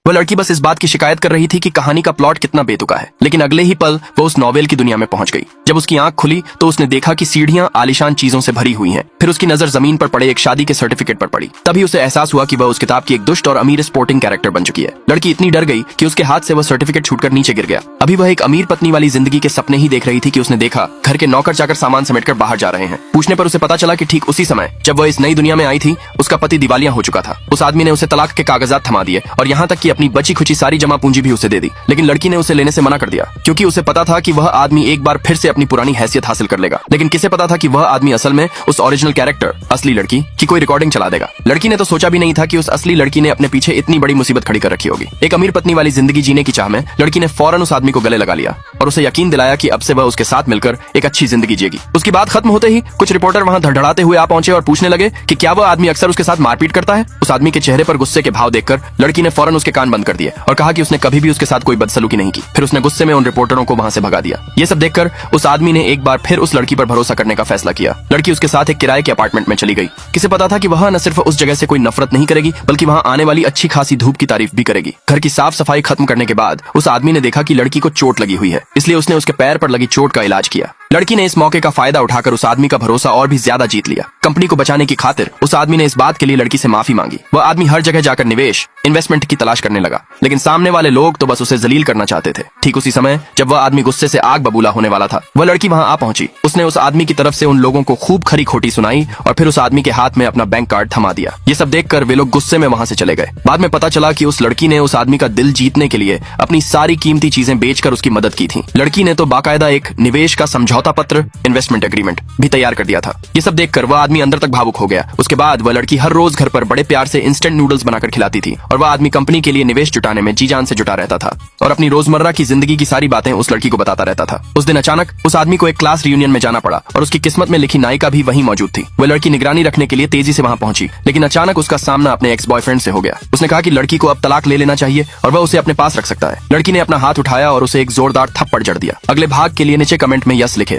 वह लड़की बस इस बात की शिकायत कर रही थी कि कहानी का प्लॉट कितना बेतुका है, लेकिन अगले ही पल वो उस नॉवेल की दुनिया में पहुंच गई। जब उसकी आंख खुली तो उसने देखा कि सीढ़ियां आलीशान चीजों से भरी हुई हैं। फिर उसकी नजर जमीन पर पड़े एक शादी के सर्टिफिकेट पर पड़ी। तभी उसे एहसास हुआ कि वह उस किताब की एक दुष्ट और अमीर स्पोर्टिंग कैरेक्टर बन चुकी है। लड़की इतनी डर गई कि उसके हाथ से वह सर्टिफिकेट छूटकर नीचे गिर गया। अभी वह एक अमीर पत्नी वाली जिंदगी के सपने ही देख रही थी कि उसने देखा घर के नौकर चाकर सामान समेटकर बाहर जा रहे हैं। पूछने पर उसे पता चला कि ठीक उसी समय जब वह इस नई दुनिया में आई थी, उसका पति दिवालिया हो चुका था। उस आदमी ने उसे तलाक के कागजात थमा दिए और यहाँ तक कि अपनी बची खुची सारी जमा पूंजी भी उसे दे दी। लेकिन लड़की ने उसे लेने से मना कर दिया, क्योंकि उसे पता था कि वह आदमी एक बार फिर से अपनी पुरानी हैसियत हासिल कर लेगा। लेकिन किसे पता था कि वह आदमी असल में उस ओरिजिनल कैरेक्टर असली लड़की की कोई रिकॉर्डिंग चला देगा। लड़की ने तो सोचा भी नहीं था कि उस असली लड़की ने अपने पीछे इतनी बड़ी मुसीबत खड़ी कर रखी होगी। एक अमीर पत्नी वाली जिंदगी जीने की चाह में लड़की ने फौरन उस आदमी को गले लगा लिया और उसे यकीन दिलाया कि अब से वह उसके साथ मिलकर एक अच्छी जिंदगी जिएगी। उसकी बात खत्म होते ही कुछ रिपोर्टर वहां धड़धड़ाते हुए आ पहुंचे और पूछने लगे कि क्या वह आदमी अक्सर उसके साथ मारपीट करता है। उस आदमी के चेहरे पर गुस्से के भाव देखकर लड़की ने फौरन उसके कान बंद कर दिए और कहा कि उसने कभी भी उसके साथ कोई बदसलूकी नहीं की। फिर उसने गुस्से में उन रिपोर्टरों को वहां से भगा दिया। ये सब देखकर उस आदमी ने एक बार फिर उस लड़की पर भरोसा करने का फैसला किया। लड़की उसके साथ एक किराए के अपार्टमेंट में चली गई। किसे पता था कि वह न सिर्फ उस जगह से कोई नफरत नहीं करेगी, बल्कि वहां आने वाली अच्छी खासी धूप की तारीफ भी करेगी। घर की साफ सफाई खत्म करने के बाद उस आदमी ने देखा कि लड़की को चोट लगी हुई है, इसलिए उसने उसके पैर पर लगी चोट का इलाज किया। लड़की ने इस मौके का फायदा उठाकर उस आदमी का भरोसा और भी ज्यादा जीत लिया। कंपनी को बचाने की खातिर उस आदमी ने इस बात के लिए लड़की से माफी मांगी। वह आदमी हर जगह जाकर निवेश इन्वेस्टमेंट की तलाश करने लगा, लेकिन सामने वाले लोग तो बस उसे जलील करना चाहते थे। ठीक उसी समय जब वह आदमी गुस्से से आग बबूला होने वाला था, वह लड़की वहां आ पहुंची। उसने उस आदमी की तरफ से उन लोगों को खूब खरी खोटी सुनाई और फिर उस आदमी के हाथ में अपना बैंक कार्ड थमा दिया। ये सब देखकर वे लोग गुस्से में वहां से चले गए। बाद में पता चला कि उस लड़की ने उस आदमी का दिल जीतने के लिए अपनी सारी कीमती चीजें बेचकर उसकी मदद की थी। लड़की ने तो बाकायदा एक निवेश का समझौता पत्र इन्वेस्टमेंट एग्रीमेंट भी तैयार कर दिया था। ये सब देखकर वह आदमी अंदर तक भावुक हो गया। उसके बाद वह लड़की हर रोज घर पर बड़े प्यार से इंस्टेंट नूडल्स बनाकर खिलाती थी और वह आदमी कंपनी के लिए निवेश जुटाने में जी जान से जुटा रहता था और अपनी रोजमर्रा की जिंदगी की सारी बातें उस लड़की को बताता रहता था। उस दिन अचानक उस आदमी को एक क्लास रियूनियन में जाना पड़ा और उसकी किस्मत में लिखी नायिका भी वहीं मौजूद थी। वह लड़की निगरानी रखने के लिए तेजी से वहां पहुंची, लेकिन अचानक उसका सामना अपने एक्स बॉयफ्रेंड से हो गया। उसने कहा कि लड़की को अब तलाक ले लेना चाहिए और वह उसे अपने पास रख सकता है। लड़की ने अपना हाथ उठाया और उसे एक जोरदार थप्पड़ जड़ दिया। अगले भाग के लिए नीचे कमेंट में यस लिखें।